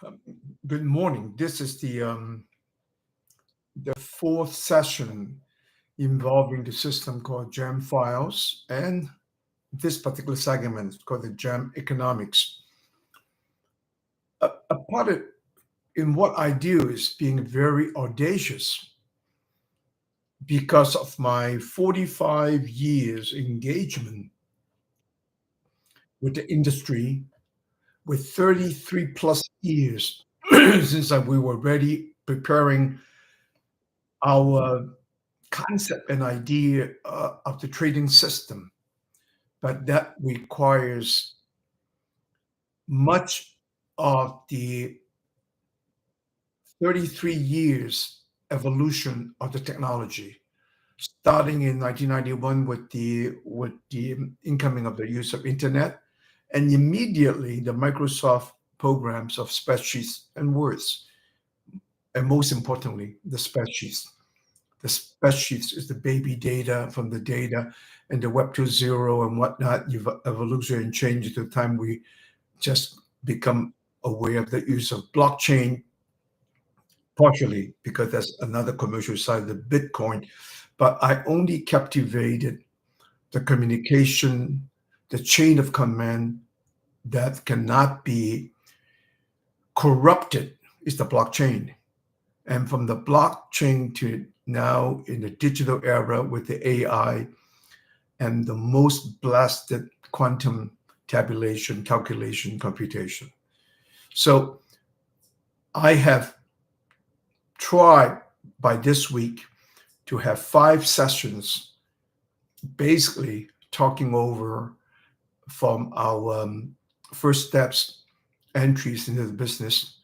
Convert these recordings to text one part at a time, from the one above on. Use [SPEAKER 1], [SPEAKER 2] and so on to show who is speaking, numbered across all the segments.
[SPEAKER 1] Um, Good morning. This is the fourth session involving the system called Gemmfiles, and this particular segment is called the Gemmeconomics. A part of in what I do is being very audacious because of my 45 years engagement with the industry, with 33 plus years since we were ready preparing our concept and idea of the trading system, but that requires much of the 33 years evolution of the technology, starting in 1991 with the incoming of the use of internet, and immediately the Microsoft programs of spreadsheets and words, and most importantly, the spreadsheets. The spreadsheets is the baby data from the data and the Web 2.0 and whatnot. You've evolution and change to the time we just become aware of the use of blockchain, partially because that's another commercial side of the Bitcoin. But I only captivated the communication, the chain of command that cannot be corrupted is the blockchain. And from the blockchain to now in the digital era with the AI and the most blasted quantum tabulation, calculation, computation. So I have tried by this week to have 5 sessions basically talking over from our first steps, entries into the business,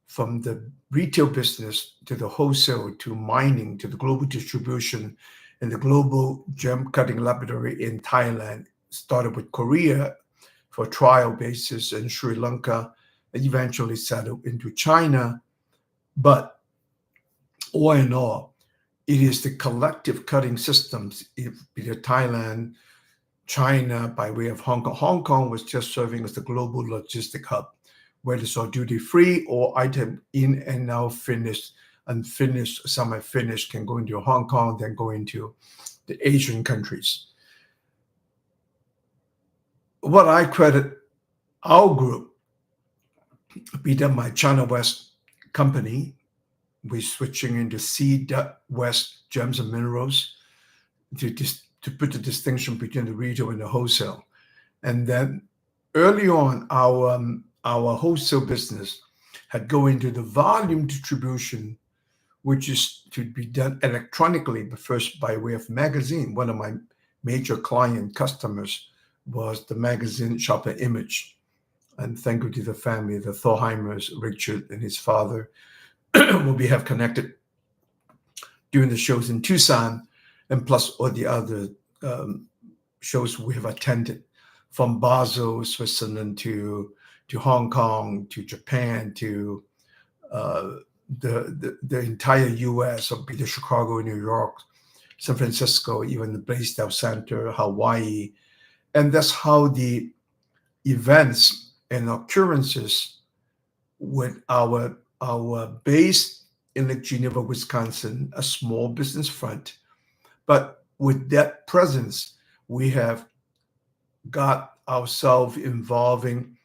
[SPEAKER 1] from the retail business to the wholesale to mining to the global distribution and the global gem cutting laboratory in Thailand. Started with Korea for trial basis and Sri Lanka, and eventually settled into China. But all in all, it is the collective cutting systems, either Thailand, China, by way of Hong Kong. Hong Kong was just serving as the global logistic hub, whether it's all duty free or item in and now finished, unfinished, semi-finished can go into Hong Kong, then go into the Asian countries. What I credit our group, be that my China West company, we're switching into C. West Gems and Minerals to put the distinction between the retail and the wholesale. And then early on, our wholesale business had go into the volume distribution, which is to be done electronically, but first by way of magazine. One of my major client customers was the magazine Shopper Image. And thank you to the family, the Thorheimers, Richard and his father, will be have connected during the shows in Tucson, and plus all the other shows we have attended, from Basel, Switzerland to Hong Kong, to Japan, to the entire U.S., or be it Chicago, New York, San Francisco, even the Blaisdell Center, Hawaii. And that's how the events and occurrences with our base in Lake Geneva, Wisconsin, a small business front. But with that presence, we have got ourselves involving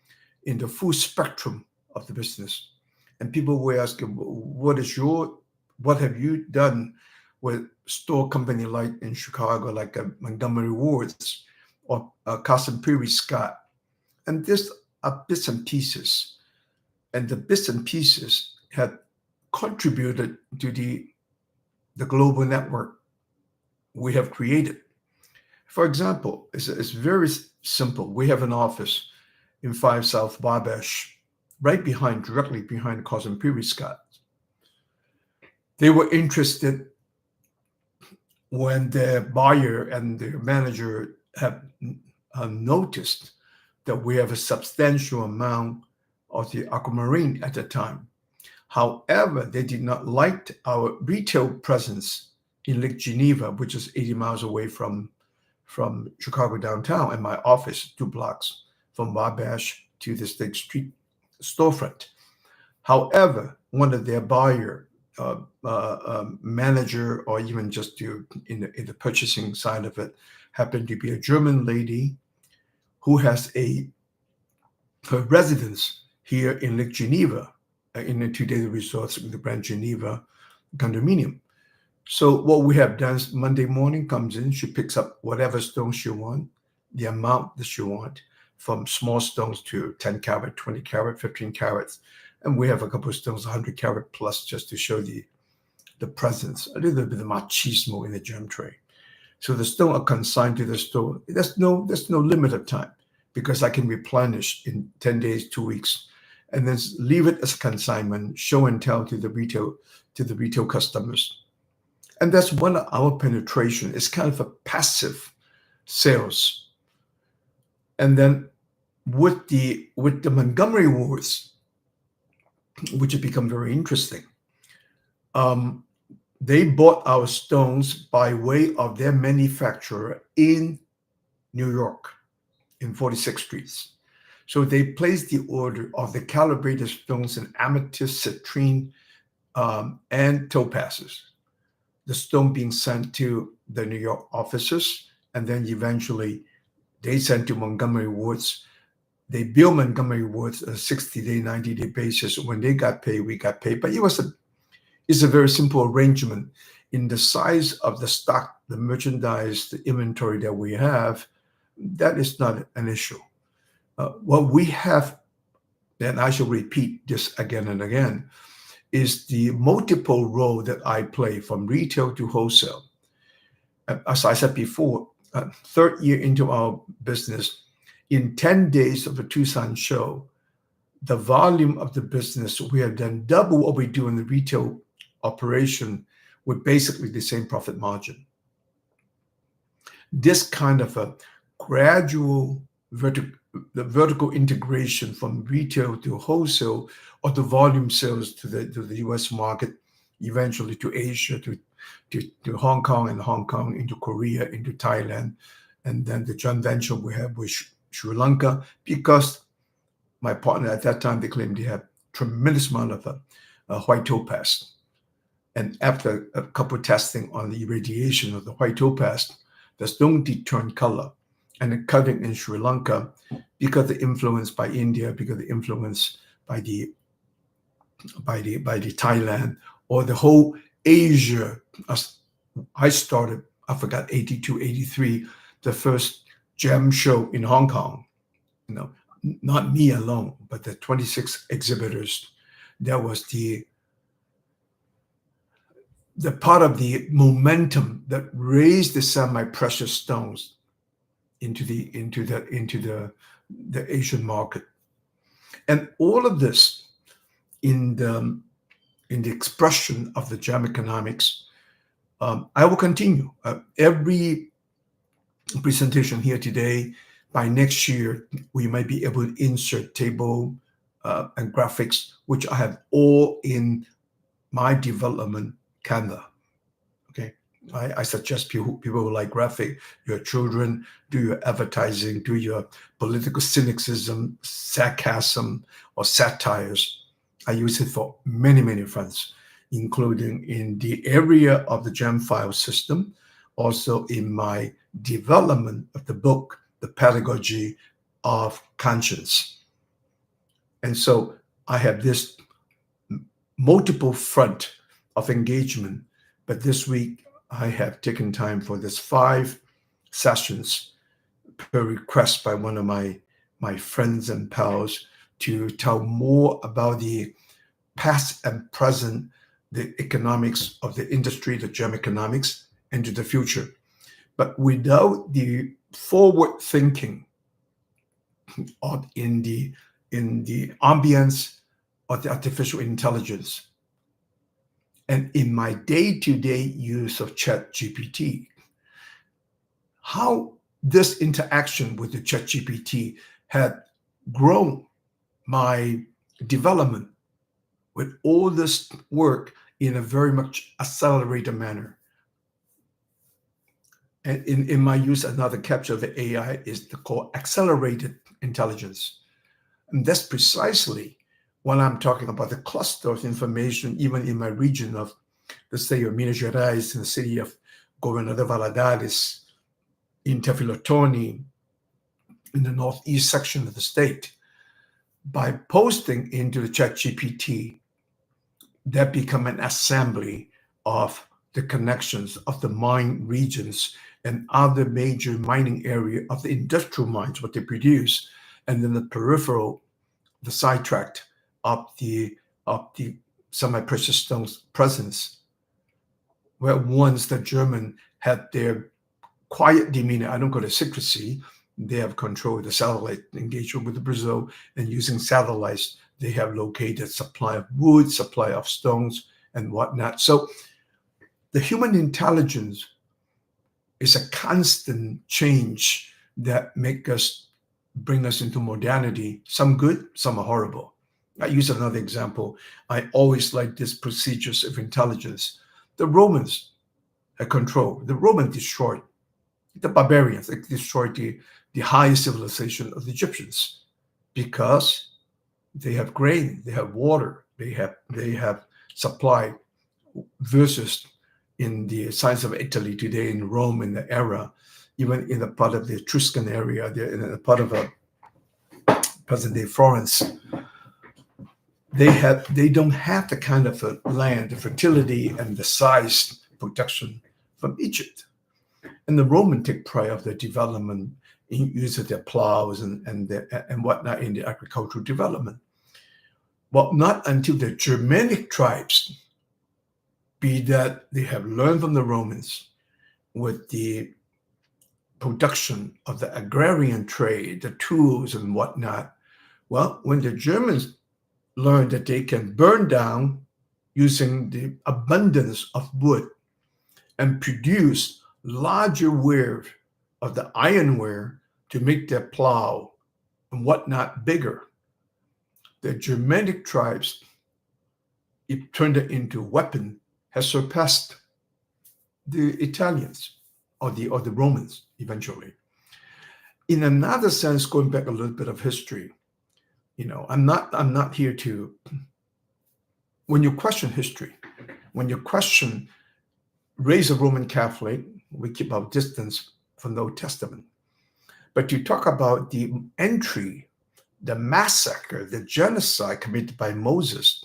[SPEAKER 1] in the full spectrum of the business. And people were asking, what have you done with store company like in Chicago, like Montgomery Ward's or Carson Peary Scott? And this are bits and pieces. And the bits and pieces had contributed to the global network we have created. For example, it's very simple. We have an office in 5 South Wabash, directly behind Carson Peary Scott. They were interested when the buyer and the manager have noticed that we have a substantial amount of the aquamarine at the time. However, they did not like our retail presence in Lake Geneva, which is 80 miles away from Chicago downtown, and my office 2 blocks from Wabash to the State Street storefront. However, one of their buyer, manager, or even just in the purchasing side of it, happened to be a German lady who has her residence here in Lake Geneva, in the two-day resorts with the brand Geneva condominium. So what we have done is Monday morning comes in, she picks up whatever stones she wants, the amount that she wants, from small stones to 10 carat, 20 carat, 15 carats. And we have a couple of stones, 100 carat plus, just to show the presence, a little bit of machismo in the gem tray. So the stone are consigned to the store. There's no limit of time, because I can replenish in 10 days, 2 weeks, and then leave it as a consignment, show and tell to the retail customers. And that's one of our penetration. It's kind of a passive sales. And then with the Montgomery Wards, which have become very interesting, they bought our stones by way of their manufacturer in New York, in 46th Street. So they placed the order of the calibrated stones in amethyst, citrine, and topazes. The stone being sent to the New York offices, and then eventually they sent to Montgomery Wards. They bill Montgomery Wards a 60-day, 90-day basis. When they got paid, we got paid. But it's a very simple arrangement. In the size of the stock, the merchandise, the inventory that we have, that is not an issue. What we have, and I shall repeat this again and again, is the multiple role that I play from retail to wholesale. As I said before, third year into our business, in 10 days of the Tucson show, the volume of the business, we have done double what we do in the retail operation with basically the same profit margin. This kind of a gradual vertical integration from retail to wholesale, or the volume sales to the U.S. market, eventually to Asia, to Hong Kong, and Hong Kong into Korea, into Thailand, and then the joint venture we have with Sri Lanka, because my partner at that time, they claimed they had tremendous amount of white topaz. And after a couple of testing on the irradiation of the white topaz, the stone did turn color. And the cutting in Sri Lanka, because the influence by India, because the influence by the Thailand, or the whole Asia. As I started, I forgot, 82, 83, the first gem show in Hong Kong. Not me alone, but the 26 exhibitors. That was the part of the momentum that raised the semi-precious stones into the Asian market. And all of this in the expression of the Gemmeconomics. I will continue every presentation here today. By next year, we might be able to insert table and graphics, which I have all in my development Canva. Okay, I suggest people who like graphic, your children, do your advertising, do your political cynicism, sarcasm, or satires. I use it for many, many fronts, including in the area of the Gemmfiles system, also in my development of the book, The Pedagogy of Conscience. And so I have this multiple front of engagement, but this week I have taken time for this 5 sessions per request by one of my friends and pals to tell more about the past and present, the economics of the industry, the Gemmeconomics, into the future. But without the forward thinking in the ambience of the artificial intelligence, and in my day-to-day use of ChatGPT, how this interaction with the ChatGPT had grown my development with all this work in a very much accelerated manner. And in my use, another capture of the AI is called accelerated intelligence. And that's precisely when I'm talking about the cluster of information, even in my region of the state of Minas Gerais, in the city of Governador Valadares, in Tefilotoni, in the northeast section of the state, by posting into the ChatGPT, that become an assembly of the connections of the mine regions and other major mining area of the industrial mines, what they produce, and then the peripheral, the sidetracked of the semi-precious stones presence, where once the German had their quiet demeanor, I don't go to secrecy, they have control of the satellite engagement with Brazil, and using satellites, they have located supply of wood, supply of stones, and whatnot. So the human intelligence is a constant change that bring us into modernity. Some good, some are horrible. I use another example. I always like these procedures of intelligence. The Romans had control. The Romans destroyed the barbarians. They destroyed the highest civilization of the Egyptians because they have grain, they have water, they have supply, versus in the size of Italy today, in Rome in the era, even in the part of the Etruscan area, in a part of present-day Florence, they don't have the kind of land, the fertility, and the size production from Egypt. And the Roman take pride of their development in use of their plows and whatnot in the agricultural development. Well, not until the Germanic tribes, be that they have learned from the Romans with the production of the agrarian trade, the tools and whatnot. Well, when the Germans learned that they can burn down using the abundance of wood and produce larger wear of the ironware to make their plow and whatnot bigger, the Germanic tribes, it turned it into a weapon, has surpassed the Italians or the Romans eventually. In another sense, going back a little bit of history, I'm not here to, when you question history, when you question raise a Roman Catholic, we keep our distance from the Old Testament. But you talk about the entry, the massacre, the genocide committed by Moses,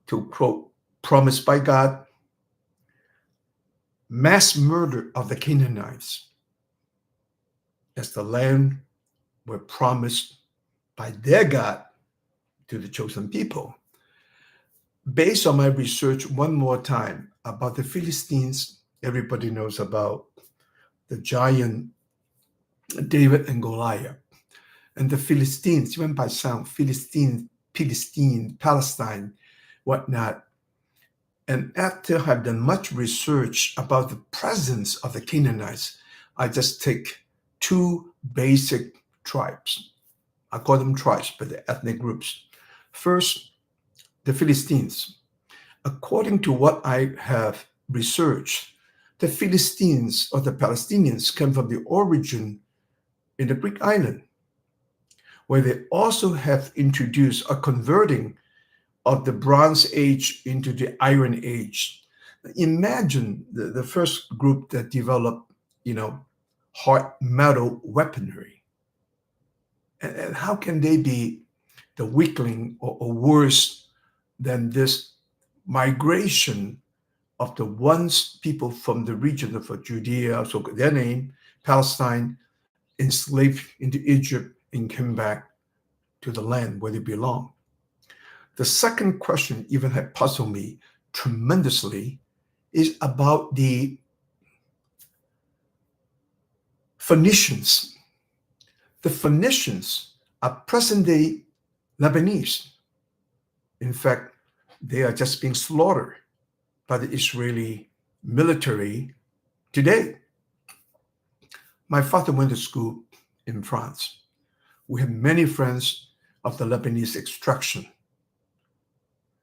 [SPEAKER 1] to quote, promised by God, mass murder of the Canaanites, as the land were promised by their God to the chosen people. Based on my research one more time about the Philistines, everybody knows about the giant David and Goliath. And the Philistines, even by sound, Philistine, Palestine, whatnot. And after I've done much research about the presence of the Canaanites, I just take two basic tribes. I call them tribes, but they're ethnic groups. First, the Philistines. According to what I have researched, the Philistines or the Palestinians came from the origin in the Greek island, where they also have introduced a converting of the Bronze Age into the Iron Age. Imagine the first group that developed, hard metal weaponry. And how can they be the weakling or worse than this migration of the once people from the region of Judea, so their name, Palestine, enslaved into Egypt and came back to the land where they belong? The second question even had puzzled me tremendously is about the Phoenicians. The Phoenicians are present-day Lebanese. In fact, they are just being slaughtered by the Israeli military today. My father went to school in France. We have many friends of the Lebanese extraction.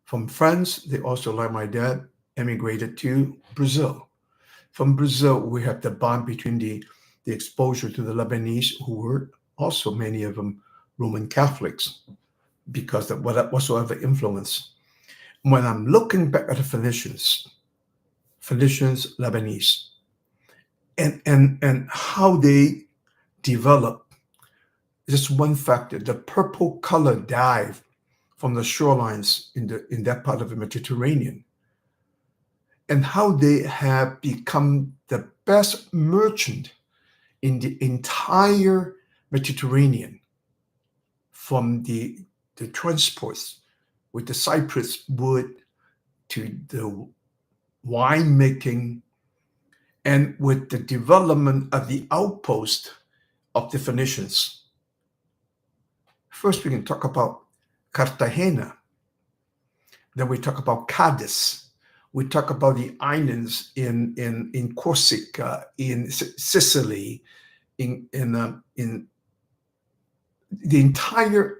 [SPEAKER 1] From France, they also, like my dad, emigrated to Brazil. From Brazil, we have the bond between the exposure to the Lebanese, who were also many of them Roman Catholics. because of whatsoever influence. When I'm looking back at the Phoenicians, Lebanese, and how they developed, just one factor, the purple color dye from the shorelines in that part of the Mediterranean, and how they have become the best merchant in the entire Mediterranean, from the transports with the cypress wood to the winemaking, and with the development of the outpost of the Phoenicians. First, we can talk about Cartagena. Then we talk about Cadiz. We talk about the islands in Corsica, in Sicily, in the entire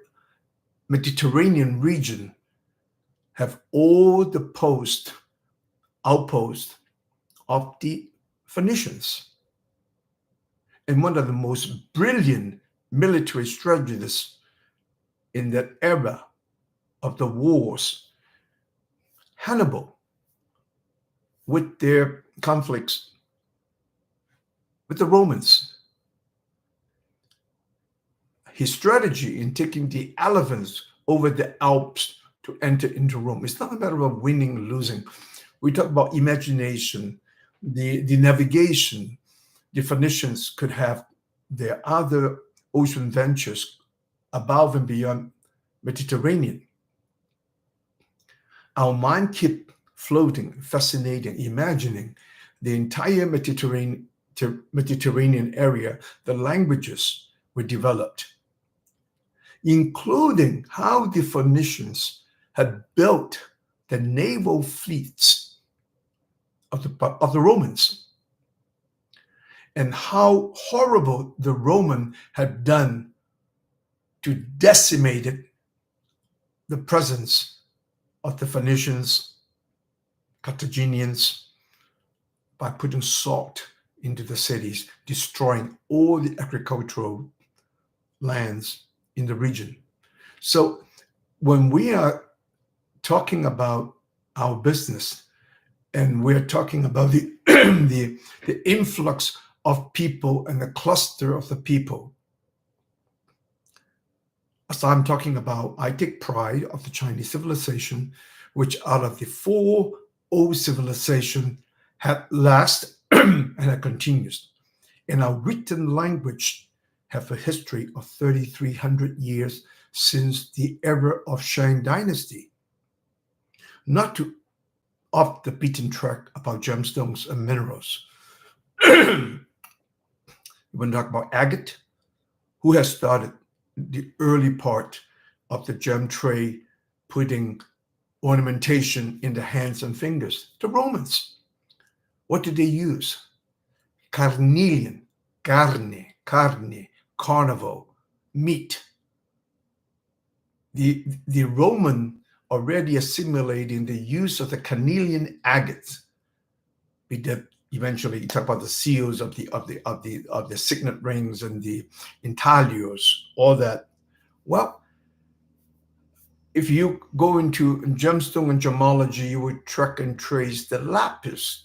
[SPEAKER 1] Mediterranean region have all the outposts of the Phoenicians. And one of the most brilliant military strategists in that era of the wars, Hannibal, with their conflicts with the Romans, his strategy in taking the elephants over the Alps to enter into Rome, it's not a matter of winning or losing. We talk about imagination, the navigation. The Phoenicians could have their other ocean ventures above and beyond Mediterranean. Our mind kept floating, fascinating, imagining the entire Mediterranean area. The languages were developed, including how the Phoenicians had built the naval fleets of the Romans, and how horrible the Roman had done to decimate the presence of the Phoenicians, Carthaginians, by putting salt into the cities, destroying all the agricultural lands in the region. So when we are talking about our business, and we're talking about the the influx of people and the cluster of the people, as I'm talking about, I take pride of the Chinese civilization, which out of the 4 old civilizations had last and it continues. And our written language have a history of 3,300 years since the era of Shang Dynasty. Not to off the beaten track about gemstones and minerals. When we talk about agate, who has started the early part of the gem trade, putting ornamentation in the hands and fingers? The Romans. What did they use? Carnelian, carne, carnival, meat. The Roman already assimilating the use of the carnelian agates. We did eventually talk about the seals of the signet rings and the intaglios, all that. Well, if you go into gemstone and gemology, you would track and trace the lapis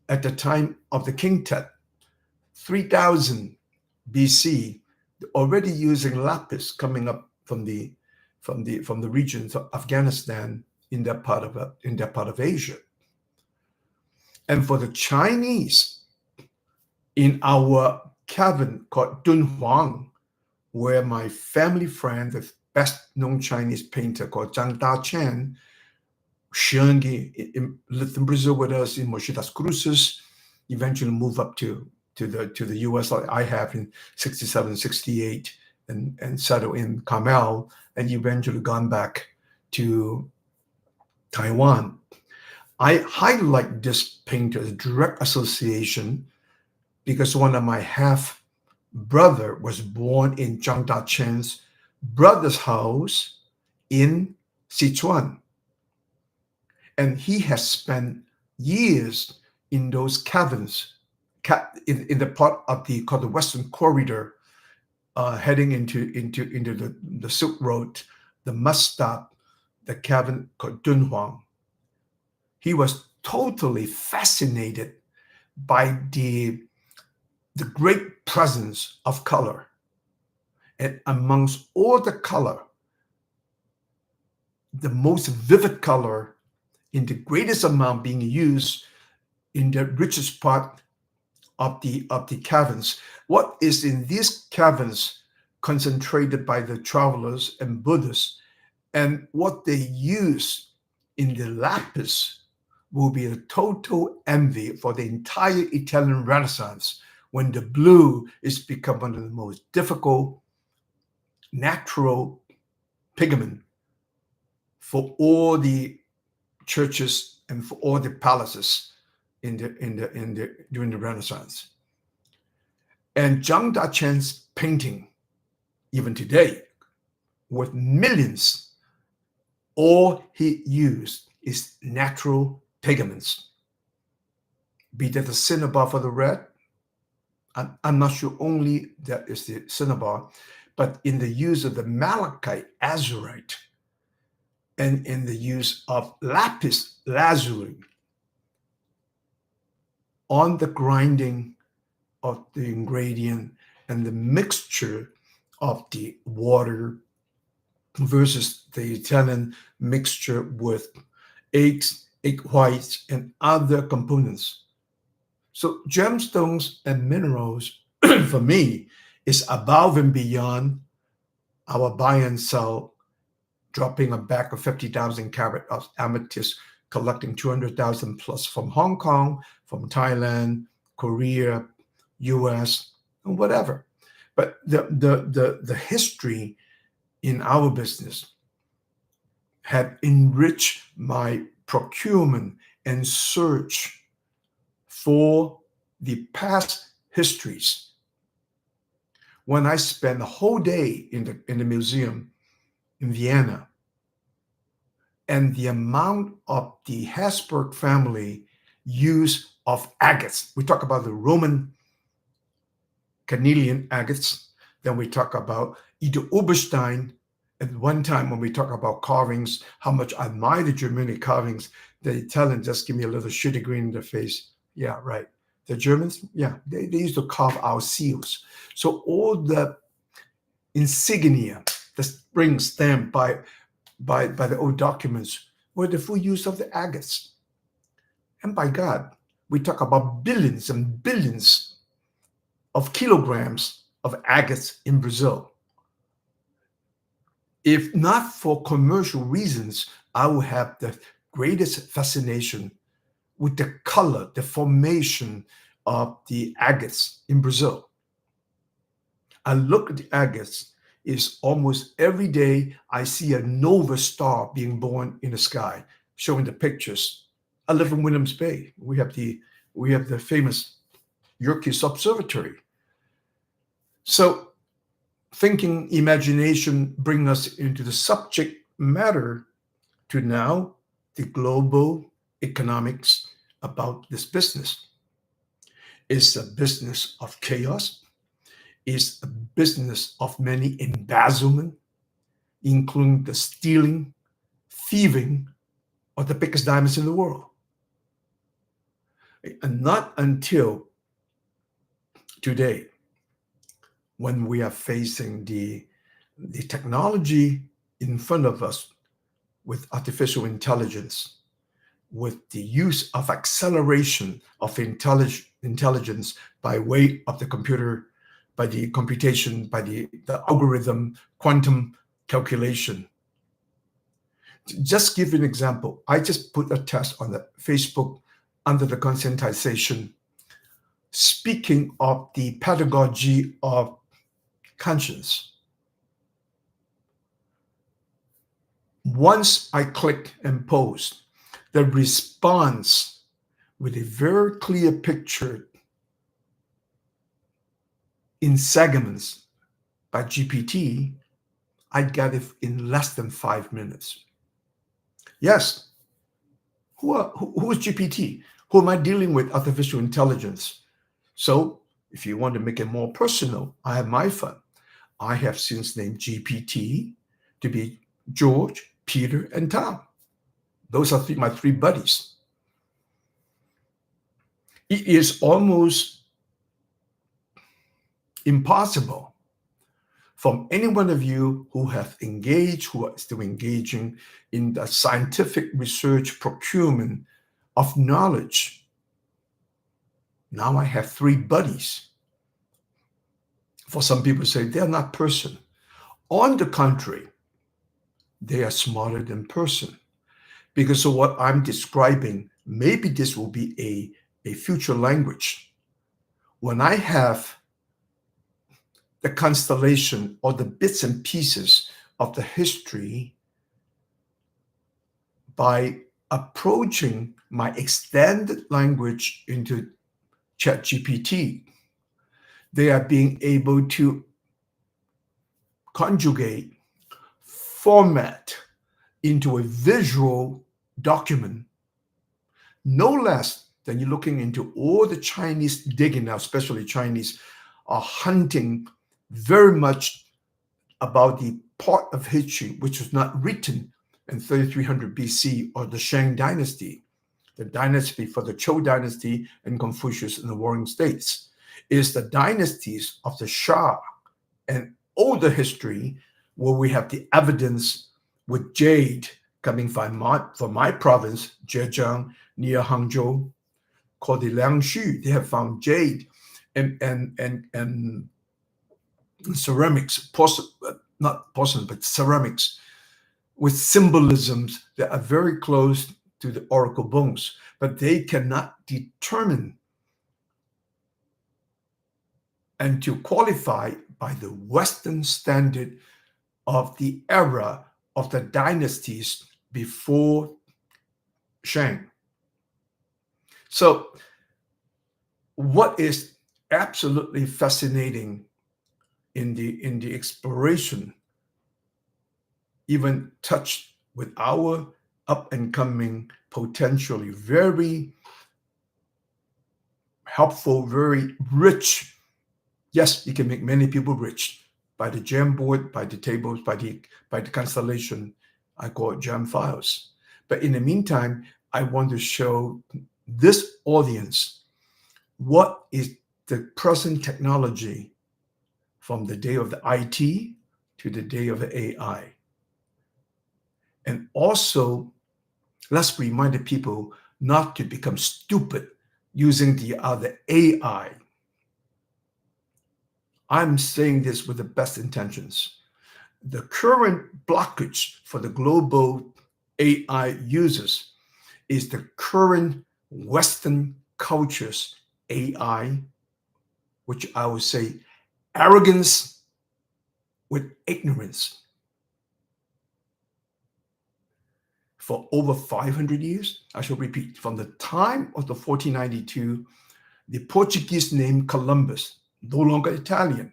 [SPEAKER 1] at the time of the King Tut, 3000 BC, already using lapis coming up from the regions of Afghanistan in that part of Asia. And for the Chinese, in our cavern called Dunhuang, where my family friend, the best known Chinese painter called Zhang Daqian, lived in Brazil with us in Mogi das Cruzes, eventually moved up to the US like I have in 67, 68, and settled in Carmel, and eventually gone back to Taiwan. I highlight this painter's direct association because one of my half brother was born in Zhang Daqian's brother's house in Sichuan. And he has spent years in those caverns, in the part of called the Western Corridor, heading into the Silk Road the must-stop, the cavern called Dunhuang. He was totally fascinated by the great presence of color. And amongst all the color, the most vivid color in the greatest amount being used in the richest part of the caverns. What is in these caverns concentrated by the travelers and Buddhists, and what they use in the lapis will be a total envy for the entire Italian Renaissance, when the blue is become one of the most difficult natural pigment for all the churches and for all the palaces during the Renaissance. And Zhang Dachen's painting, even today, worth millions, all he used is natural pigments. Be that the cinnabar for the red, I'm not sure only that is the cinnabar, but in the use of the malachite azurite and in the use of lapis lazuli on the grinding of the ingredient and the mixture of the water versus the Italian mixture with eggs, egg whites, and other components. So gemstones and minerals, for me, is above and beyond our buy and sell, dropping a bag of 50,000 carat of amethyst, collecting 200,000 plus from Hong Kong, from Thailand, Korea, US, and whatever. But the history in our business had enriched my procurement and search for the past histories. When I spent a whole day in the museum in Vienna, and the amount of the Habsburg family use of agates, we talk about the Roman carnelian agates, then we talk about either Oberstein. At one time, when we talk about carvings, how much I admire the Germanic carvings, the Italians just give me a little shitty grin in the face. Yeah, right. The Germans, yeah, they used to carve our seals. So all the insignia, the ring stamped by the old documents, were the full use of the agates. And by God, we talk about billions and billions of kilograms of agates in Brazil. If not for commercial reasons, I would have the greatest fascination with the color, the formation of the agates in Brazil. I look at the agates, is almost every day I see a nova star being born in the sky, showing the pictures. I live in Williams Bay. We have the famous Yerkes Observatory. So thinking, imagination bring us into the subject matter to now the global economics about this business. It's a business of chaos. It's a business of many embezzlement, including the stealing, thieving of the biggest diamonds in the world. And not until today, when we are facing the technology in front of us with artificial intelligence, with the use of acceleration of intelligence by way of the computer, by the computation, by the algorithm, quantum calculation. Just give you an example. I just put a test on the Facebook under the conscientization, speaking of the pedagogy of conscience. Once I click and post, the response with a very clear picture in segments by GPT, I got it in less than 5 minutes. Yes. Who is GPT? Who am I dealing with? Artificial intelligence. So if you want to make it more personal, I have my fun. I have since named GPT to be George, Peter, and Tom. Those are my three buddies. It is almost impossible from any one of you who have engaged, who are still engaging in the scientific research procurement of knowledge. Now I have three buddies. For some people say they're not person. On the contrary, they are smarter than person. Because of what I'm describing, maybe this will be a future language. When I have the constellation or the bits and pieces of the history by approaching my extended language into ChatGPT, they are being able to conjugate, format into a visual document, no less than you're looking into all the Chinese digging now, especially Chinese are hunting very much about the part of history which was not written in 3300 BC or the Shang dynasty, the dynasty for the Zhou dynasty and Confucius and the Warring States, is the dynasties of the Shah and older history where we have the evidence with jade coming from my province, Zhejiang, near Hangzhou, called the Liangshu. They have found jade and ceramics, not porcelain, but ceramics with symbolisms that are very close to the oracle bones, but they cannot determine and to qualify by the Western standard of the era of the dynasties before Shang. So what is absolutely fascinating in the exploration, even touched with our up and coming, potentially very helpful, very rich. Yes, you can make many people rich by the gem board, by the tables, by the constellation. I call it Gemmfiles. But in the meantime, I want to show this audience what is the present technology from the day of the IT to the day of the AI. And also, let's remind the people not to become stupid using the other AI. I'm saying this with the best intentions. The current blockage for the global AI users is the current Western culture's AI, which I would say arrogance with ignorance. For over 500 years, I shall repeat, from the time of the 1492, the Portuguese named Columbus, no longer Italian.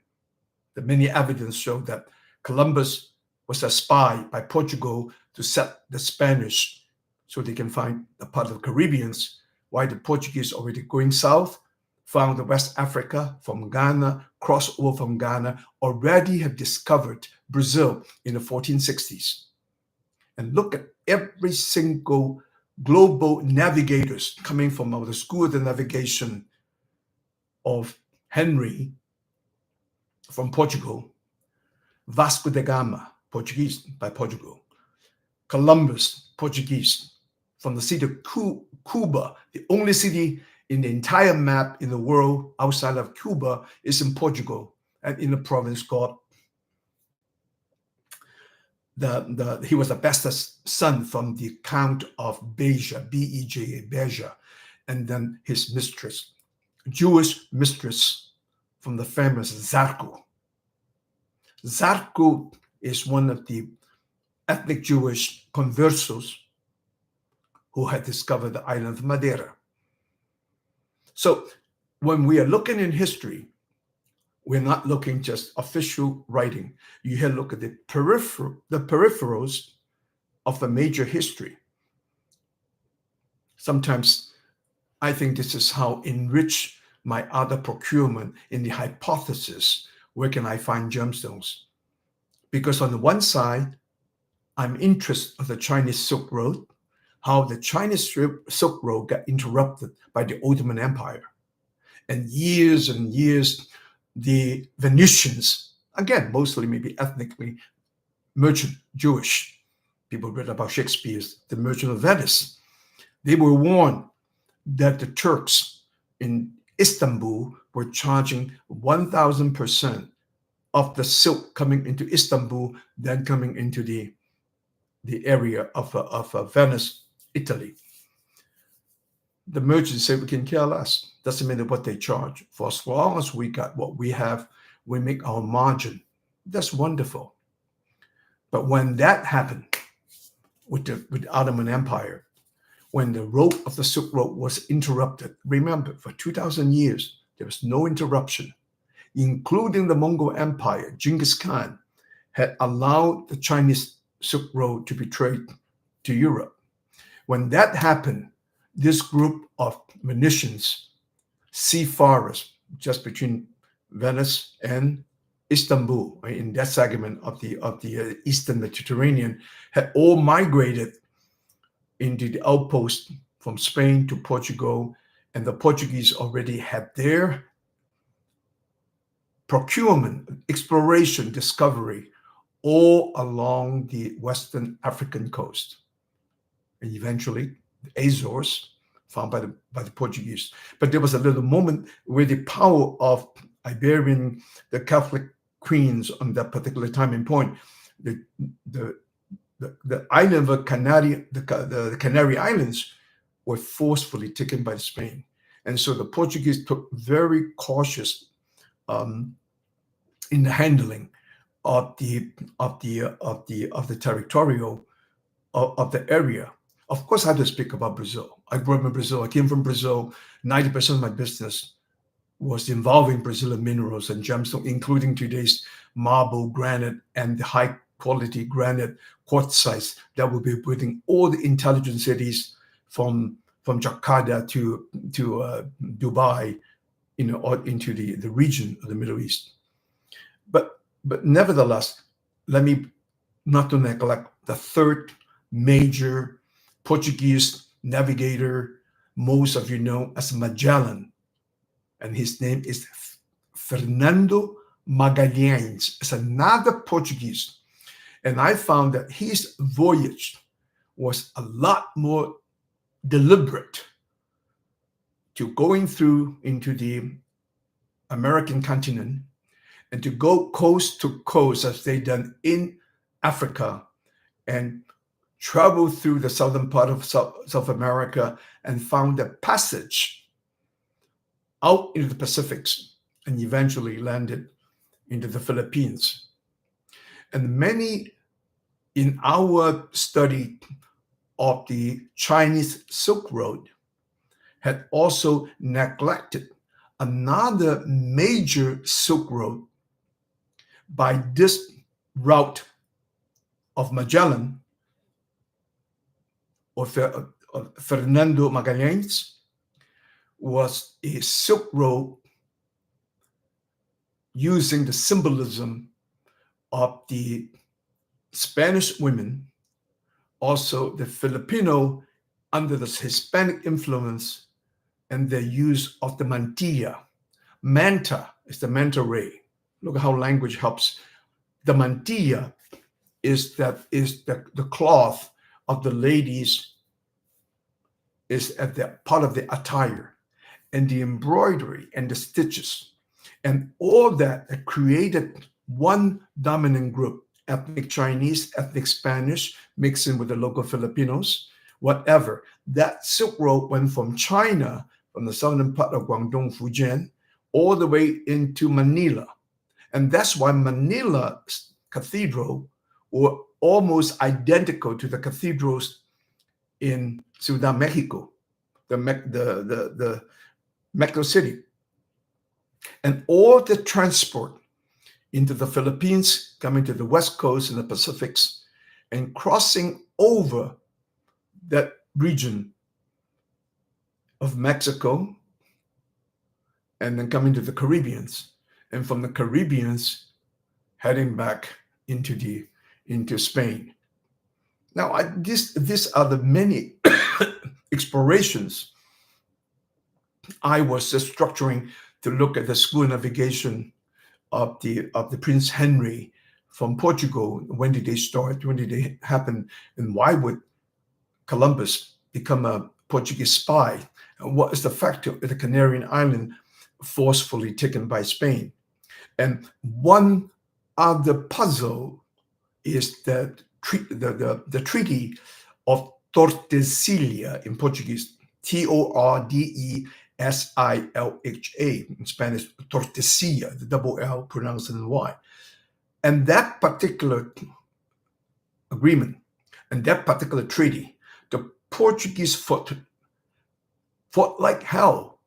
[SPEAKER 1] The many evidence show that Columbus was a spy by Portugal to set the Spanish so they can find a part of the Caribbeans, while the Portuguese already going south, found the West Africa from Ghana, crossed over from Ghana, already have discovered Brazil in the 1460s. And look at every single global navigators coming from the School of the Navigation of Henry from Portugal, Vasco da Gama, Portuguese by Portugal, Columbus, Portuguese, from the city of Cuba, the only city in the entire map in the world outside of Cuba is in Portugal and in a province called he was the best son from the Count of Beja, B-E-J-A, Beja, and then his mistress, Jewish mistress from the famous Zarco. Zarco is one of the ethnic Jewish conversos who had discovered the island of Madeira. So when we are looking in history, we're not looking just official writing. You have to look at the peripherals of the major history. Sometimes I think this is how enrich my other procurement in the hypothesis, where can I find gemstones? Because on the one side, I'm interested in the Chinese Silk Road, how the Chinese Silk Road got interrupted by the Ottoman Empire. And years, the Venetians, again, mostly maybe ethnically merchant Jewish, people read about Shakespeare's The Merchant of Venice. They were warned that the Turks in Istanbul were charging 1,000% of the silk coming into Istanbul, then coming into the area of Venice, Italy. The merchants said, we can care less. Doesn't matter what they charge. For as long as we got what we have, we make our margin. That's wonderful. But when that happened with the Ottoman Empire, when the road of the Silk Road was interrupted, remember, for 2,000 years, there was no interruption, including the Mongol Empire. Genghis Khan had allowed the Chinese Silk Road to be traded to Europe. When that happened, this group of Venetians, seafarers, just between Venice and Istanbul, right, in that segment of the Eastern Mediterranean, had all migrated into the outpost from Spain to Portugal, and the Portuguese already had their procurement, exploration, discovery all along the Western African coast. And eventually, the Azores, found by the Portuguese. But there was a little moment where the power of Iberian, the Catholic queens on that particular time and point, the island of the Canary Islands were forcefully taken by Spain. And so the Portuguese took very cautious in the handling of the territorial of the area. Of course, I had to speak about Brazil. I grew up in Brazil. I came from Brazil. 90% of my business was involving Brazilian minerals and gemstones, including today's marble, granite, and the high quality granite quartzite that will be building all the intelligent cities from Jakarta to Dubai, or into the region of the Middle East. But nevertheless, let me not to neglect the third major Portuguese navigator, most of you know as Magellan, and his name is Fernando Magalhães. It's another Portuguese, and I found that his voyage was a lot more deliberate to going through into the American continent and to go coast to coast as they done in Africa and travel through the southern part of South America and found a passage out into the Pacifics and eventually landed into the Philippines. And many in our study of the Chinese Silk Road had also neglected another major Silk Road by this route of Magellan or Fernando Magalhães was a Silk Road using the symbolism of the Spanish women, also the Filipino under the Hispanic influence, and the use of the mantilla. Manta is the manta ray. Look at how language helps. The mantilla is the cloth of the ladies, is at the part of the attire, and the embroidery and the stitches and all that created one dominant group, ethnic Chinese, ethnic Spanish, mixing with the local Filipinos, whatever. That Silk Road went from China, from the southern part of Guangdong, Fujian, all the way into Manila. And that's why Manila's cathedral were almost identical to the cathedrals in Ciudad Mexico, the Mexico City. And all the transport into the Philippines, coming to the West Coast and the Pacifics, and crossing over that region of Mexico, and then coming to the Caribbeans, and from the Caribbeans heading back into Spain. Now, these are the many explorations I was just structuring to look at the school navigation of the Prince Henry from Portugal. When did they start? When did they happen? And why would Columbus become a Portuguese spy? And what is the fact of the Canarian island forcefully taken by Spain? And one other puzzle is that the Treaty of Tordesillas in Portuguese, Tordesilha, in Spanish, Tordesillas, the double L pronounced in Y. And that particular agreement and that particular treaty, the Portuguese fought like hell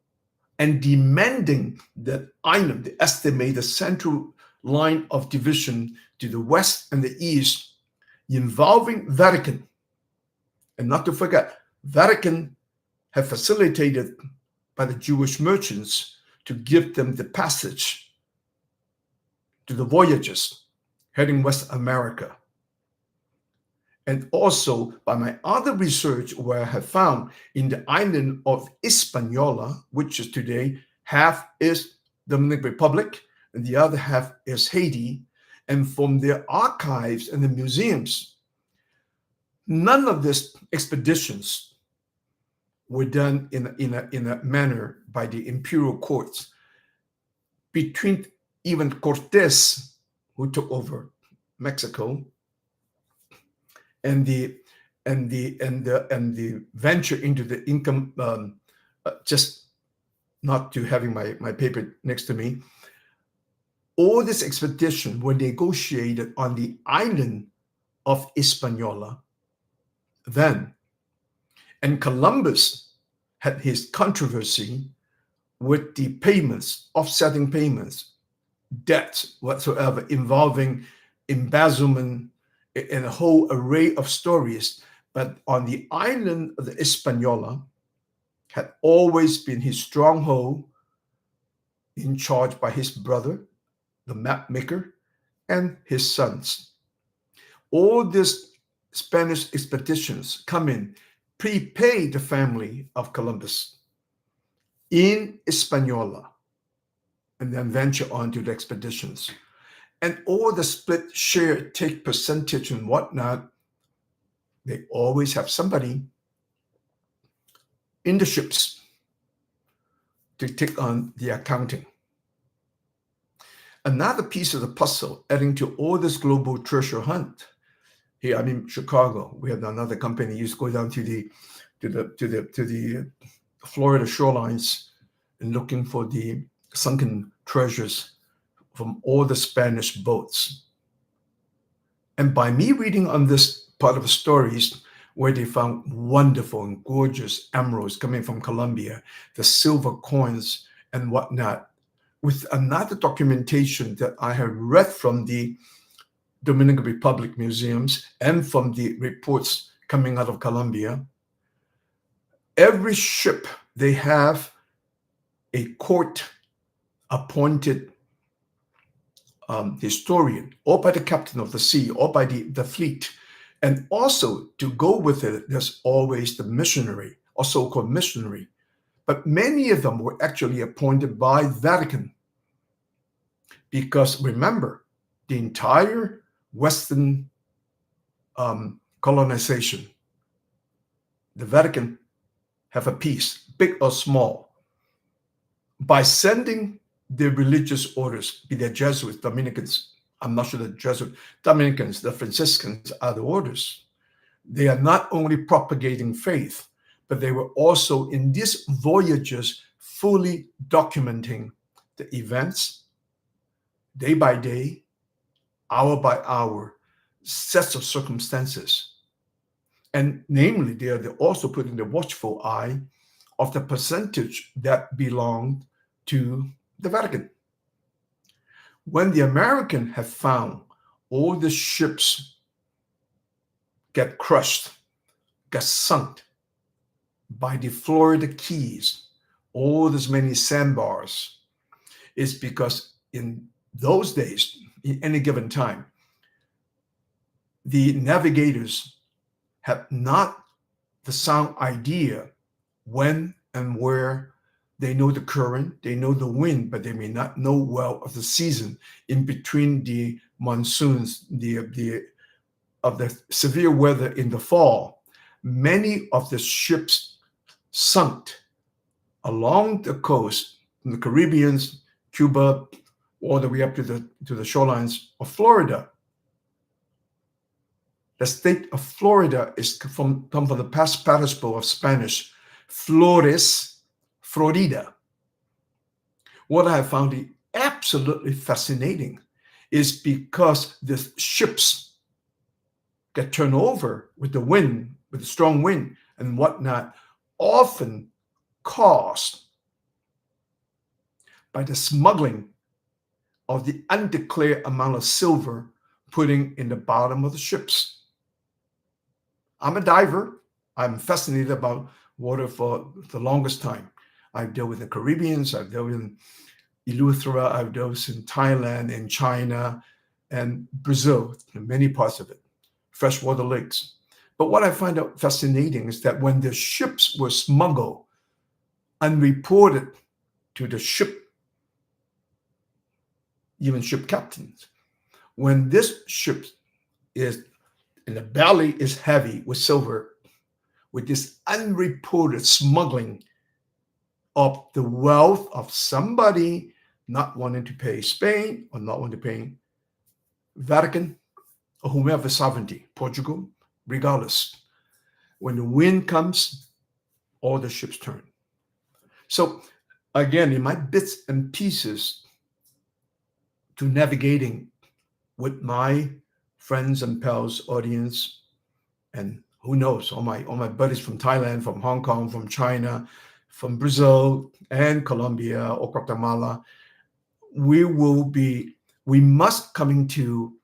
[SPEAKER 1] and demanding that island, the estimated central line of division to the west and the east, involving Vatican. And not to forget, Vatican had facilitated by the Jewish merchants to give them the passage to the voyages heading West America. And also by my other research, where I have found in the island of Hispaniola, which is today half is Dominican Republic and the other half is Haiti, and from their archives and the museums, none of these expeditions were done in a manner by the imperial courts. Between even Cortés, who took over Mexico, and the venture into the income, just not to having my paper next to me, all this expedition were negotiated on the island of Hispaniola then. And Columbus had his controversy with the payments, offsetting payments, debts whatsoever, involving embezzlement, and a whole array of stories. But on the island of the Hispaniola had always been his stronghold, in charge by his brother, the map maker, and his sons. All these Spanish expeditions come in, prepay the family of Columbus in Hispaniola, and then venture on to the expeditions. And all the split share, take percentage and whatnot, they always have somebody in the ships to take on the accounting. Another piece of the puzzle, adding to all this global treasure hunt. Here, I'm in Chicago. We have another company used to go down to the Florida shorelines and looking for the sunken treasures from all the Spanish boats. And by me reading on this part of the stories where they found wonderful and gorgeous emeralds coming from Colombia, the silver coins and whatnot, with another documentation that I have read from the Dominican Republic museums and from the reports coming out of Colombia, every ship, they have a court-appointed historian, or by the captain of the sea, or by the fleet. And also to go with it, there's always the missionary, or so-called missionary. But many of them were actually appointed by Vatican. Because remember, the entire Western colonization, the Vatican have a piece, big or small, by sending the religious orders, be they Jesuits, Dominicans, I'm not sure the Jesuits, Dominicans, the Franciscans are the orders. They are not only propagating faith, but they were also in these voyages fully documenting the events, day by day, hour by hour, sets of circumstances. And namely, they're also putting the watchful eye of the percentage that belonged to the Vatican. When the American have found all the ships get crushed, get sunk by the Florida Keys, all this many sandbars, is because in those days, in any given time, the navigators have not the sound idea when and where. They know the current, they know the wind, but they may not know well of the season in between the monsoons, of the severe weather in the fall. Many of the ships sunk along the coast, in the Caribbean, Cuba, all the way up to the shorelines of Florida. The state of Florida is come from the past participle of Spanish, Flores, Florida. What I found absolutely fascinating is because the ships get turned over with the wind, with the strong wind and whatnot, often caused by the smuggling of the undeclared amount of silver putting in the bottom of the ships. I'm a diver. I'm fascinated about water for the longest time. I've dealt with the Caribbeans, I've dealt in Eleuthera, I've dealt in Thailand, in China, and Brazil, in many parts of it, freshwater lakes. But what I find out fascinating is that when the ships were smuggled unreported to the ship, even ship captains, when this ship is and the belly is heavy with silver, with this unreported smuggling of the wealth of somebody not wanting to pay Spain or not wanting to pay Vatican or whomever sovereignty, Portugal, regardless. When the wind comes, all the ships turn. So again, in my bits and pieces to navigating with my friends and pals audience, and who knows, all my buddies from Thailand, from Hong Kong, from China, from Brazil and Colombia or Guatemala, we must come into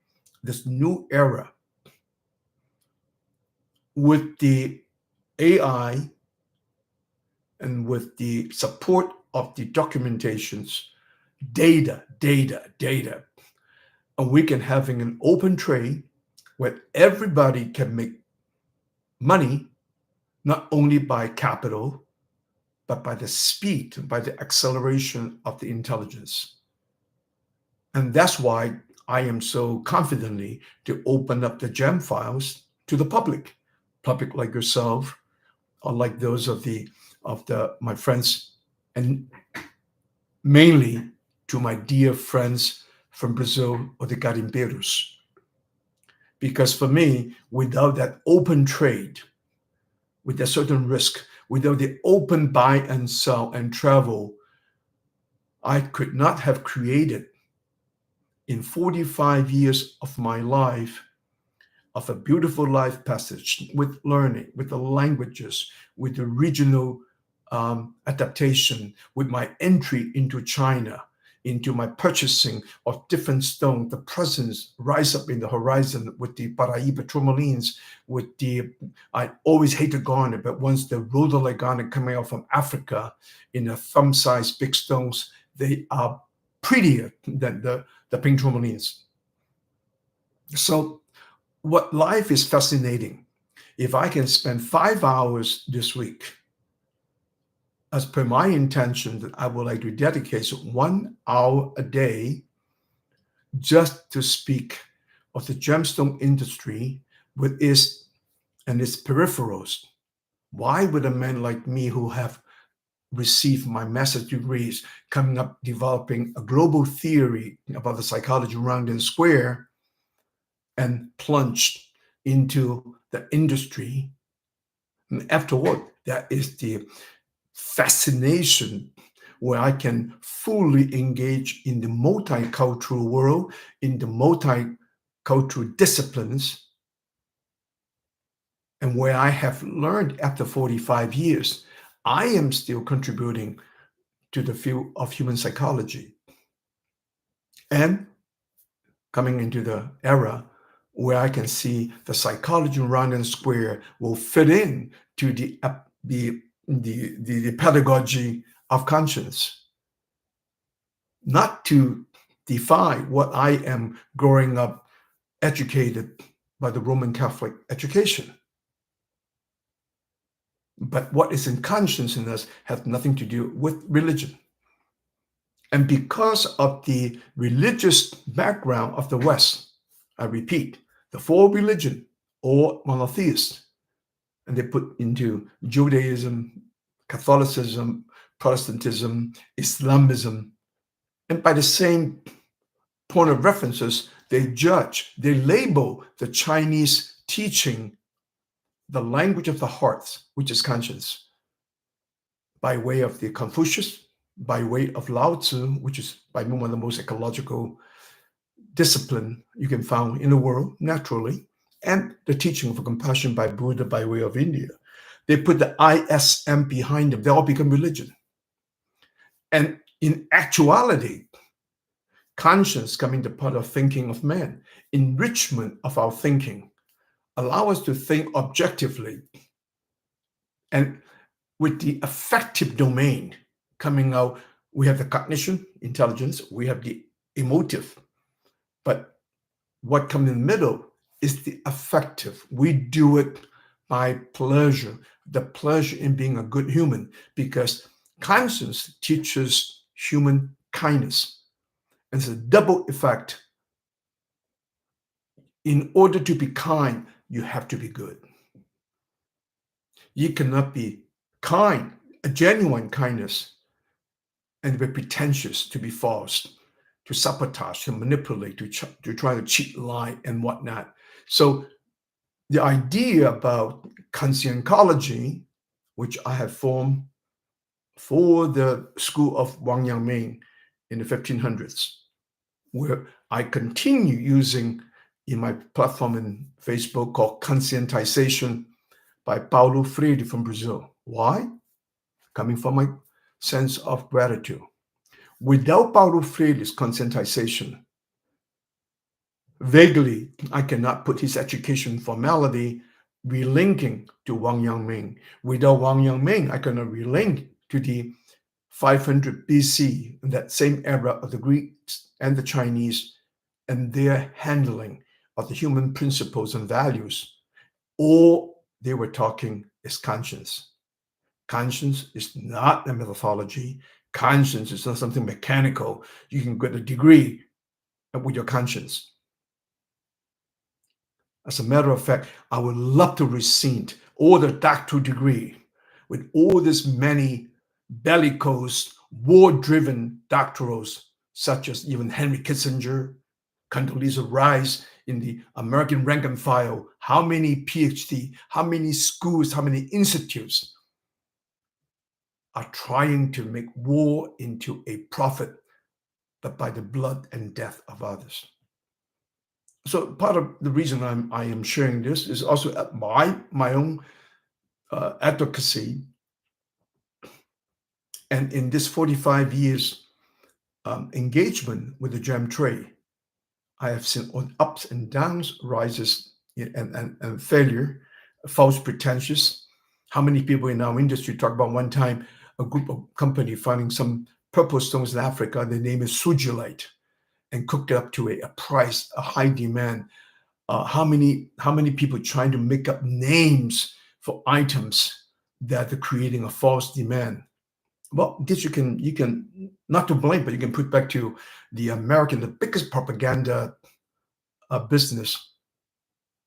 [SPEAKER 1] this new era with the AI and with the support of the documentations, data. And we can having an open trade where everybody can make money, not only by capital, but by the speed, by the acceleration of the intelligence. And that's why I am so confidently to open up the Gemmfiles to the public like yourself, or like those of my friends, and mainly to my dear friends from Brazil or the garimpeiros. Because for me, without that open trade, with a certain risk, without the open buy and sell and travel, I could not have created in 45 years of my life of a beautiful life passage with learning, with the languages, with the regional adaptation, with my entry into China, into my purchasing of different stones, the presence rise up in the horizon with the Paraíba tourmalines, with the, I always hated garnet, but once the rhodolite garnet coming out from Africa in a thumb-sized big stones, they are prettier than the pink tourmalines. So what life is fascinating. If I can spend 5 hours this week, as per my intention, that I would like to dedicate 1 hour a day just to speak of the gemstone industry with its and its peripherals. Why would a man like me, who have received my master's degrees, coming up developing a global theory about the psychology round and square, and plunged into the industry? And afterward, that is the fascination where I can fully engage in the multicultural world, in the multicultural disciplines, and where I have learned after 45 years, I am still contributing to the field of human psychology. And coming into the era where I can see the psychology round and square will fit in to the pedagogy of conscience, not to defy what I am growing up educated by the Roman Catholic education. But what is in consciousness has nothing to do with religion. And because of the religious background of the West, I repeat, the four religion or monotheist, and they put into Judaism, Catholicism, Protestantism, Islamism, and by the same point of references, they judge, they label the Chinese teaching the language of the heart, which is conscience, by way of the Confucius, by way of Lao Tzu, which is by one of the most ecological discipline you can find in the world naturally, and the teaching of compassion by Buddha by way of India. They put the ISM behind them. They all become religion. And in actuality, conscience coming to part of thinking of man, enrichment of our thinking, allow us to think objectively. And with the affective domain coming out, we have the cognition, intelligence, we have the emotive. But what comes in the middle is the affective. We do it by pleasure, the pleasure in being a good human, because conscience teaches human kindness. And it's a double effect. In order to be kind, you have to be good. You cannot be kind, a genuine kindness, and be pretentious, to be false, to sabotage, to manipulate, to try to cheat, lie, and whatnot. So the idea about consciencology, which I have formed for the school of Wang Yangming in the 1500s, where I continue using in my platform in Facebook called Conscientization by Paulo Freire from Brazil. Why? Coming from my sense of gratitude. Without Paulo Freire's conscientization, vaguely, I cannot put his education formality relinking to Wang Yangming. Without Wang Yangming, I cannot relink to the 500 BC, in that same era of the Greeks and the Chinese, and their handling of the human principles and values. All they were talking is conscience. Conscience is not a methodology. Conscience is not something mechanical. You can get a degree with your conscience. As a matter of fact, I would love to receive all the doctoral degree with all these many bellicose, war-driven doctorals, such as even Henry Kissinger, Condoleezza Rice in the American rank and file. How many PhD, how many schools, how many institutes are trying to make war into a profit, but by the blood and death of others. So part of the reason I am sharing this is also my own advocacy. And in this 45 years engagement with the gem trade, I have seen on ups and downs, rises and failure, false pretensions. How many people in our industry talk about one time a group of company finding some purple stones in Africa, the name is sugilite, and cooked it up to a price, a high demand. How many people trying to make up names for items that are creating a false demand? Well, this you can not to blame, but you can put back to the biggest propaganda business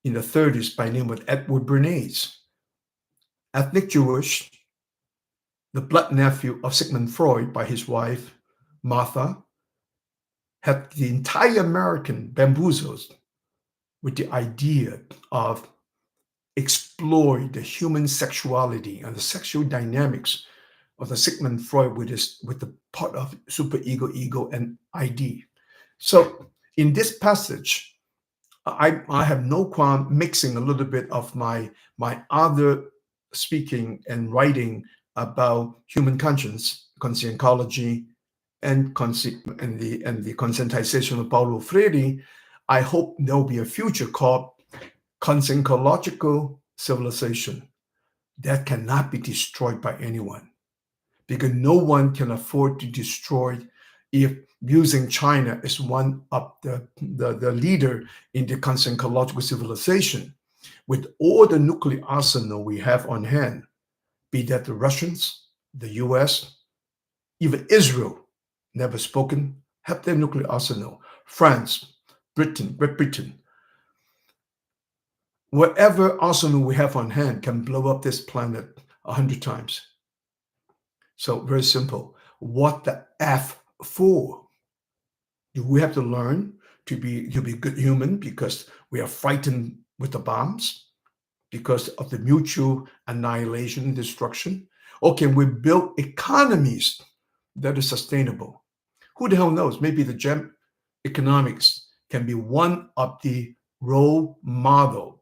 [SPEAKER 1] in the 30s by name of Edward Bernays, ethnic Jewish, the blood nephew of Sigmund Freud by his wife Martha, had the entire American bamboozled with the idea of exploring the human sexuality and the sexual dynamics of the Sigmund Freud with the part of superego, ego, and ID. So in this passage, I have no qualm mixing a little bit of my other speaking and writing about human conscience, consciencology, and the conscientization of Paulo Freire. I hope there will be a future called consciencological civilization that cannot be destroyed by anyone, because no one can afford to destroy if using China as one of the leader in the consciencological civilization. With all the nuclear arsenal we have on hand, be that the Russians, the US, even Israel, never spoken, have their nuclear arsenal. France, Britain, Great Britain, whatever arsenal we have on hand can blow up this planet 100 times. So very simple. What the F for? Do we have to learn to be good human because we are frightened with the bombs, because of the mutual annihilation and destruction? Or can we build economies that are sustainable? Who the hell knows? Maybe the Gemmeconomics can be one of the role model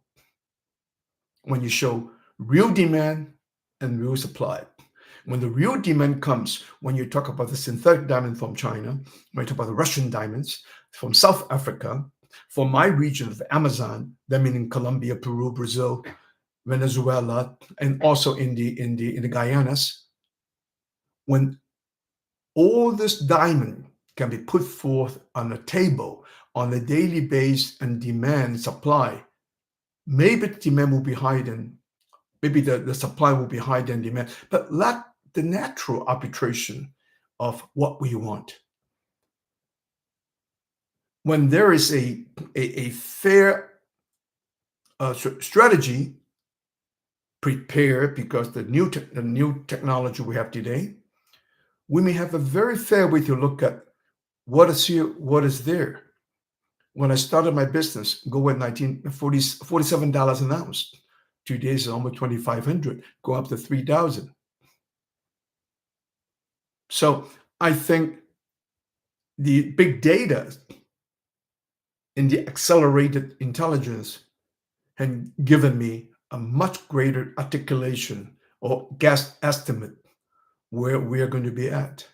[SPEAKER 1] when you show real demand and real supply. When the real demand comes, when you talk about the synthetic diamond from China, when you talk about the Russian diamonds from South Africa, from my region of the Amazon, that meaning Colombia, Peru, Brazil, Venezuela, and also in the Guyanas, when all this diamond can be put forth on a table on a daily basis and demand supply, maybe the demand will be higher than, maybe the supply will be higher than demand, but let the natural arbitration of what we want. When there is a fair strategy prepared, because the new technology we have today, we may have a very fair way to look at what is here, what is there. When I started my business, gold at $47 an ounce. Today is almost $2,500, go up to $3,000. So I think the big data and the accelerated intelligence have given me a much greater articulation or guess estimate where we are going to be at.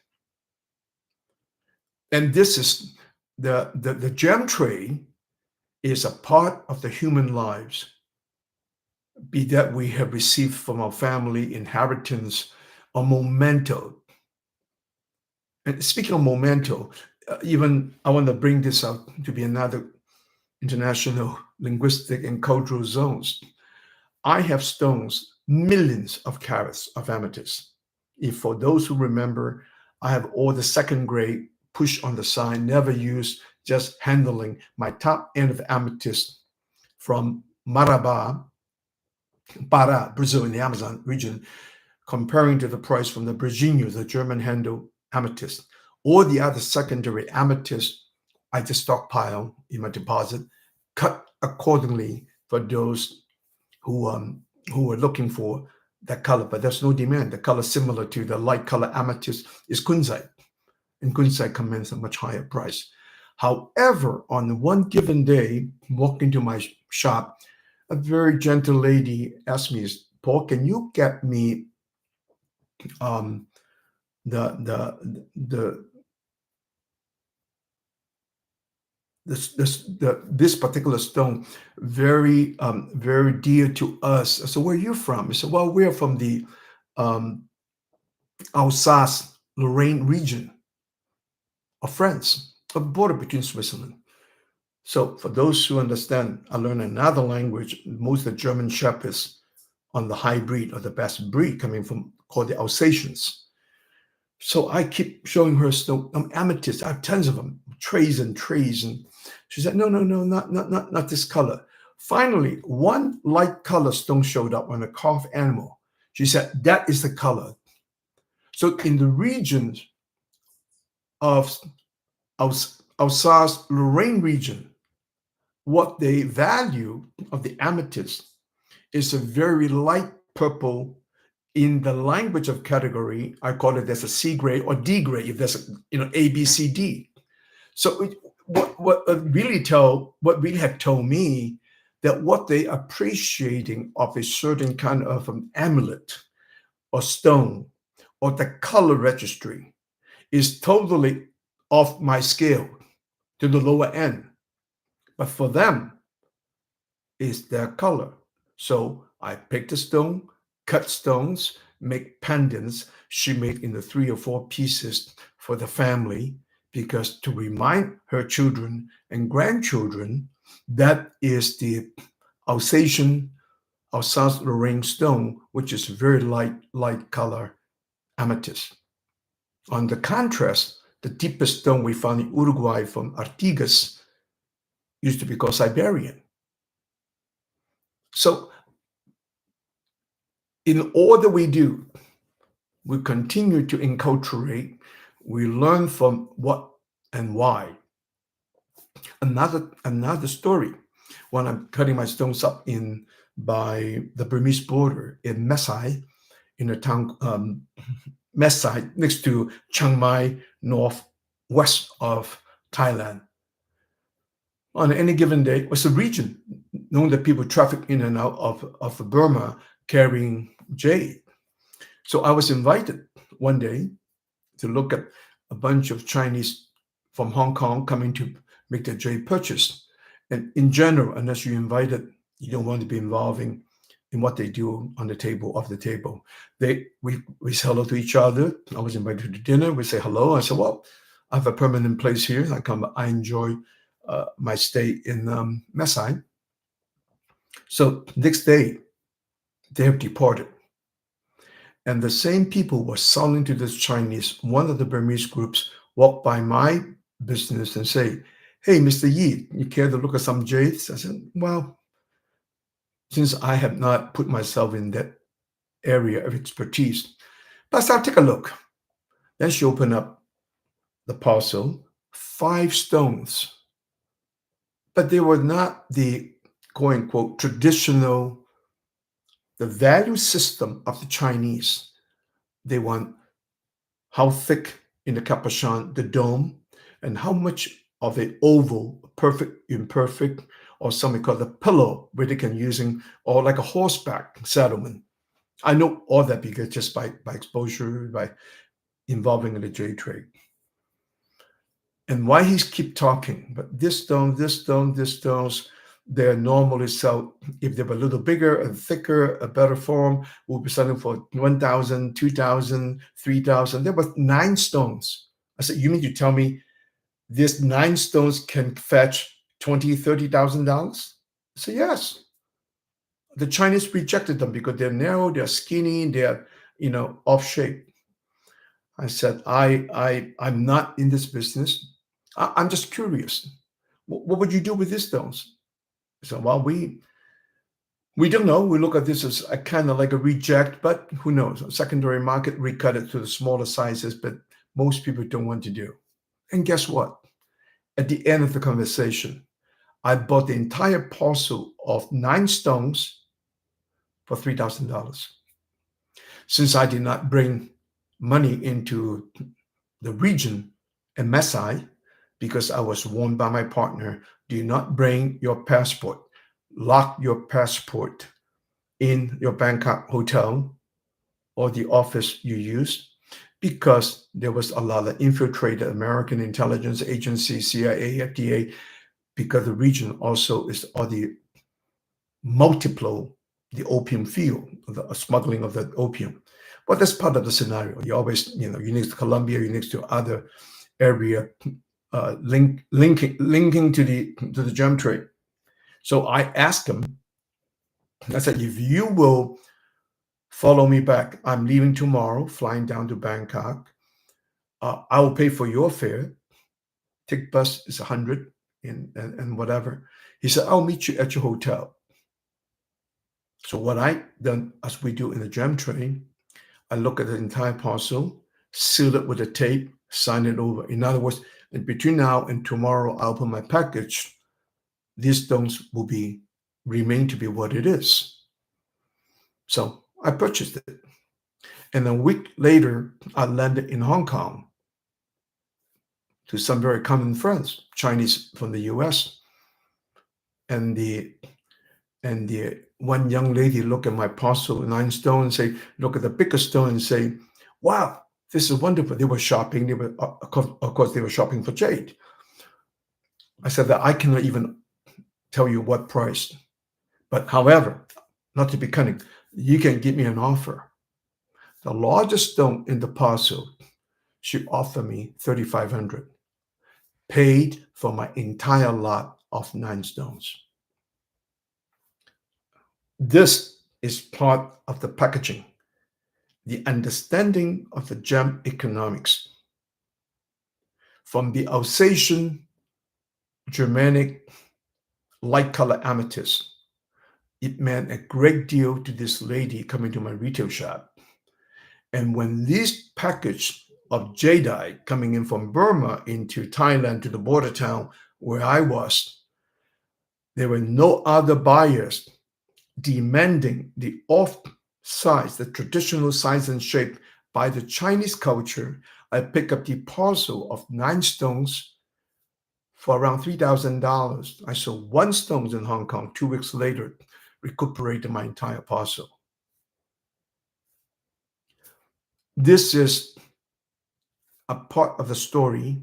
[SPEAKER 1] And this is the gem trade is a part of the human lives, be that we have received from our family inheritance or memento. And speaking of memento, even I want to bring this up to be another international linguistic and cultural zones. I have stones, millions of carats of amethyst. If for those who remember, I have all the second grade push on the side, never used, just handling my top end of amethyst from Marabá, Pará, Brazil, in the Amazon region, comparing to the price from the Brasília, the German handle amethyst, or the other secondary amethyst I just stockpile in my deposit, cut accordingly for those who are looking for that color, but there's no demand. The color similar to the light color amethyst is kunzite, and kunzite commands a much higher price. However, on one given day, walking to my shop, a very gentle lady asked me, "Paul, can you get me this particular stone, very very dear to us." I said, "Where are you from?" He said, "Well, we're from the Alsace-Lorraine region of France, a border between Switzerland." So for those who understand, I learned another language. Most of the German shepherds on the high breed or the best breed coming from, called the Alsatians. So I keep showing her stone, amethyst. I have tons of them, trays and trays. And she said, no, not this color. Finally, one light color stone showed up on a carved animal. She said, that is the color. So in the regions of Alsace-Lorraine region, what they value of the amethyst is a very light purple. In the language of category, I call it as a C grade or D grade, if there's A, B, C, D. So what really had told me that what they appreciating of a certain kind of an amulet or stone or the color registry is totally off my scale to the lower end. But for them, is their color. So I picked a stone, cut stones, make pendants. She made in the 3 or 4 pieces for the family, because to remind her children and grandchildren, that is the Alsatian Alsace Lorraine stone, which is very light color amethyst. On the contrast, the deepest stone we found in Uruguay from Artigas used to be called Siberian. So in all that we do, we continue to enculturate, we learn from what and why. Another story, when I'm cutting my stones up in by the Burmese border in Mesai, in the town Mesai, next to Chiang Mai, northwest of Thailand. On any given day, was a region known that people traffic in and out of Burma carrying jade. So I was invited one day to look at a bunch of Chinese from Hong Kong coming to make their jade purchase. And in general, unless you're invited, you don't want to be involving in what they do on the table, off the table. We say hello to each other. I was invited to dinner. We say hello. I said, well, I have a permanent place here. I enjoy my stay in Mesai. So next day, they have departed. And the same people were selling to this Chinese. One of the Burmese groups walked by my business and say, hey, Mr. Yi, you care to look at some jades? I said, well, since I have not put myself in that area of expertise, but I said, I'll take a look. Then she opened up the parcel, 5 stones. But they were not the, quote unquote, traditional, the value system of the Chinese. They want how thick in the capuchon, the dome, and how much of the oval, perfect, imperfect, or something called the pillow, where they can using, or like a horseback settlement. I know all that because just by exposure, by involving in the jade trade. And why he's keep talking, but this stone, this stone, this stones, they're normally sell, if they were a little bigger and thicker, a better form, we'll be selling for 1,000, 2,000, 3,000. There were 9 stones. I said, you mean to tell me these 9 stones can fetch $20,000, $30,000? I said, yes. The Chinese rejected them because they're narrow, they're skinny, they're, off shape. I said, I'm not in this business. I'm just curious. What would you do with these stones? So, well, we don't know. We look at this as a kind of like a reject, but who knows? A secondary market, recut it to the smaller sizes, but most people don't want to do. And guess what? At the end of the conversation, I bought the entire parcel of 9 stones for $3,000. Since I did not bring money into the region in Mesai, because I was warned by my partner, do not bring your passport. Lock your passport in your Bangkok hotel or the office you use, because there was a lot of infiltrated American intelligence agencies, CIA, FDA, because the region also is all the multiple, the opium field, the smuggling of the opium. But that's part of the scenario. You always, you're next to Colombia, you're next to other area linking to the gem trade. So I asked him, I said, if you will follow me back, I'm leaving tomorrow, flying down to Bangkok. I will pay for your fare. Take bus is 100 and whatever. He said, I'll meet you at your hotel. So what I done, as we do in the gem trade, I look at the entire parcel, seal it with a tape, sign it over. In other words, between now and tomorrow, I'll open my package. These stones will remain to be what it is. So I purchased it. And a week later, I landed in Hong Kong to some very common friends, Chinese from the US. And the one young lady look at my parcel, 9 stones, and say, look at the bigger stone and say, wow, this is wonderful. They were shopping. They were, of course, they were shopping for jade. I said that I cannot even tell you what price. But however, not to be cunning, you can give me an offer. The largest stone in the parcel, she offered me $3,500, paid for my entire lot of 9 stones. This is part of the packaging, the understanding of the gem economics. From the Alsatian Germanic light color amethyst, it meant a great deal to this lady coming to my retail shop. And when this package of jadeite coming in from Burma into Thailand to the border town where I was, there were no other buyers demanding the off size, the traditional size and shape by the Chinese culture. I picked up the parcel of 9 stones for around $3,000. I sold 1 stone in Hong Kong. 2 weeks later, recuperated my entire parcel. This is a part of the story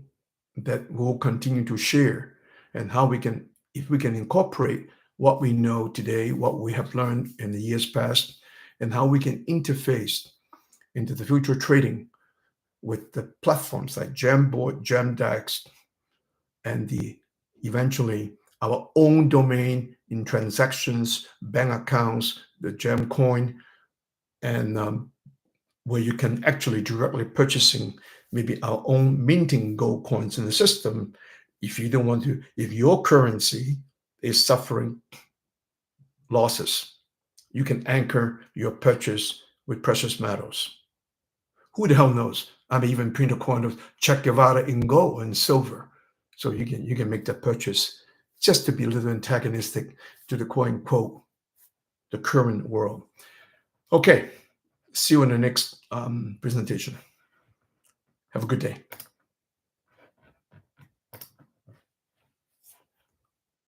[SPEAKER 1] that we'll continue to share, and how we can, if we can incorporate what we know today, what we have learned in the years past, and how we can interface into the future trading with the platforms like Gemboard, Gemdex, and the eventually our own domain in transactions, bank accounts, the Gem coin, and where you can actually directly purchasing maybe our own minting gold coins in the system. If you don't want to, if your currency is suffering losses, you can anchor your purchase with precious metals. Who the hell knows? I may even print a coin of Che Guevara in gold and silver, so you can make that purchase, just to be a little antagonistic to the quote unquote the current world. Okay, see you in the next presentation. Have a good day.